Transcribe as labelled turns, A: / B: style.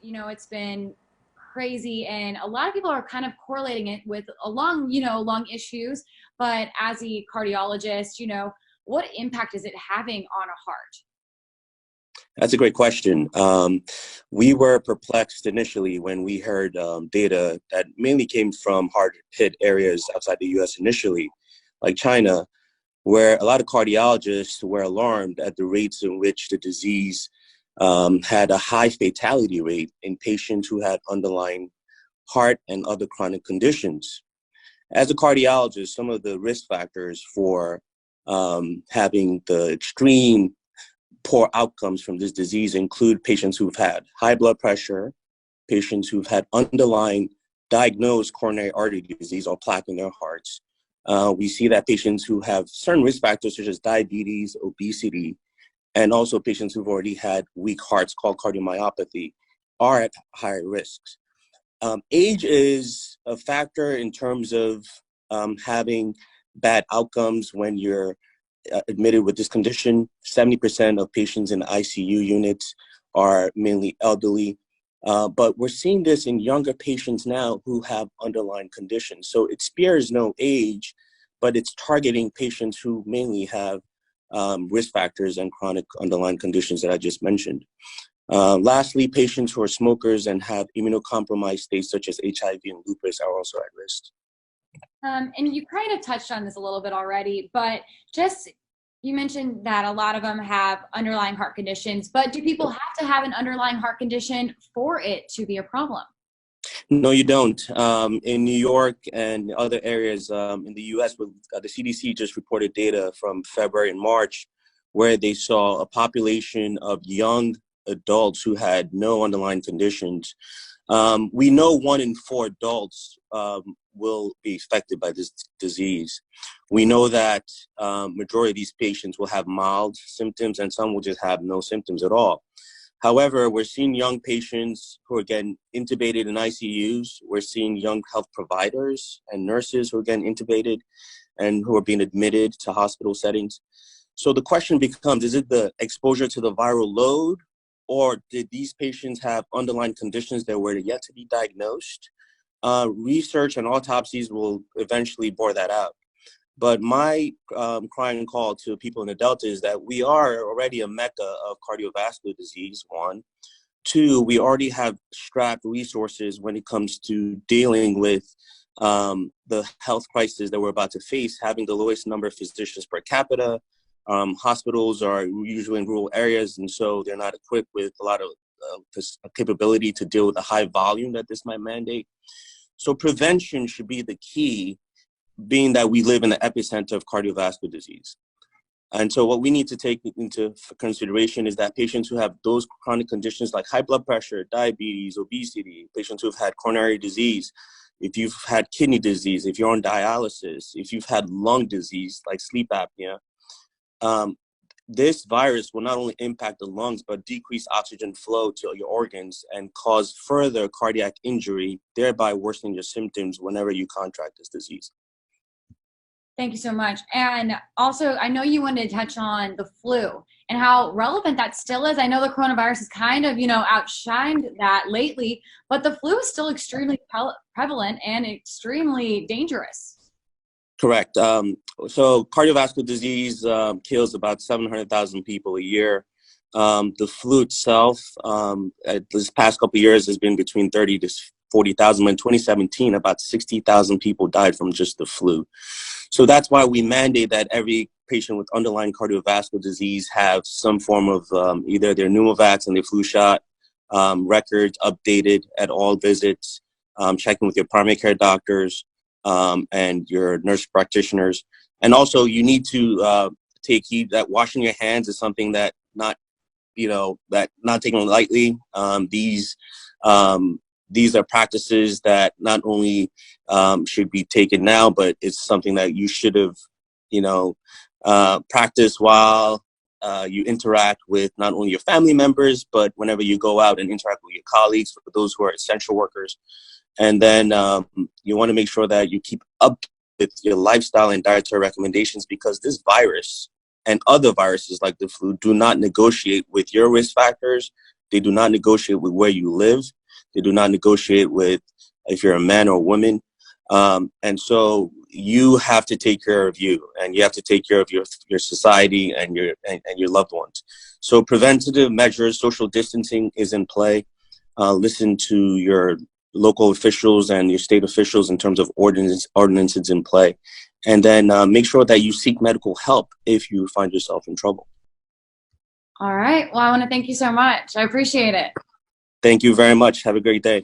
A: it's been crazy, and a lot of people are kind of correlating it with lung issues. But as a cardiologist, what impact is it having on a heart?
B: That's a great question. We were perplexed initially when we heard data that mainly came from hard-hit areas outside the U.S. initially, like China, where a lot of cardiologists were alarmed at the rates in which the disease had a high fatality rate in patients who had underlying heart and other chronic conditions. As a cardiologist, some of the risk factors for having the extreme poor outcomes from this disease include patients who've had high blood pressure, patients who've had underlying diagnosed coronary artery disease or plaque in their hearts. We see that patients who have certain risk factors such as diabetes, obesity, and also patients who've already had weak hearts called cardiomyopathy are at higher risks. Age is a factor in terms of having bad outcomes when you're admitted with this condition. 70% of patients in ICU units are mainly elderly, but we're seeing this in younger patients now who have underlying conditions. So it spares no age, but it's targeting patients who mainly have risk factors and chronic underlying conditions that I just mentioned. Lastly, patients who are smokers and have immunocompromised states such as HIV and lupus are also at risk.
A: And you kind of touched on this a little bit already, but you mentioned that a lot of them have underlying heart conditions, but do people have to have an underlying heart condition for it to be a problem?
B: No, you don't. In New York and other areas in the US, the CDC just reported data from February and March where they saw a population of young adults who had no underlying conditions. We know 1 in 4 adults will be affected by this disease. We know that majority of these patients will have mild symptoms and some will just have no symptoms at all. However, we're seeing young patients who are getting intubated in ICUs. We're seeing young health providers and nurses who are getting intubated and who are being admitted to hospital settings. So the question becomes, is it the exposure to the viral load, or did these patients have underlying conditions that were yet to be diagnosed? Research and autopsies will eventually bore that out. But my crying call to people in the Delta is that we are already a mecca of cardiovascular disease, 1. 2, we already have strapped resources when it comes to dealing with the health crisis that we're about to face, having the lowest number of physicians per capita. Hospitals are usually in rural areas, and so they're not equipped with a lot of capability to deal with the high volume that this might mandate. So prevention should be the key, being that we live in the epicenter of cardiovascular disease. And so what we need to take into consideration is that patients who have those chronic conditions like high blood pressure, diabetes, obesity, patients who've had coronary disease, if you've had kidney disease, if you're on dialysis, if you've had lung disease like sleep apnea, this virus will not only impact the lungs, but decrease oxygen flow to your organs and cause further cardiac injury, thereby worsening your symptoms whenever you contract this disease.
A: Thank you so much. And also, I know you wanted to touch on the flu and how relevant that still is. I know the coronavirus has kind of, outshined that lately, but the flu is still extremely prevalent and extremely dangerous.
B: Correct. So cardiovascular disease kills about 700,000 people a year. The flu itself, this past couple of years, has been between 30 to 40,000. In 2017, about 60,000 people died from just the flu. So that's why we mandate that every patient with underlying cardiovascular disease have some form of either their pneumovax and their flu shot records updated at all visits, checking with your primary care doctors and your nurse practitioners. And also you need to take heed that washing your hands is something that not taken lightly. These are practices that not only should be taken now, but it's something that you should have, practiced while you interact with not only your family members, but whenever you go out and interact with your colleagues, for those who are essential workers. And then you want to make sure that you keep up with your lifestyle and dietary recommendations, because this virus and other viruses like the flu do not negotiate with your risk factors They do not negotiate with where you live. They do not negotiate with if you're a man or a woman. And so you have to take care of you, and you have to take care of your society and your loved ones. So preventative measures, social distancing is in play. Listen to your local officials and your state officials in terms of ordinances in play. And then make sure that you seek medical help if you find yourself in trouble.
A: All right. Well, I want to thank you so much. I appreciate it.
B: Thank you very much. Have a great day.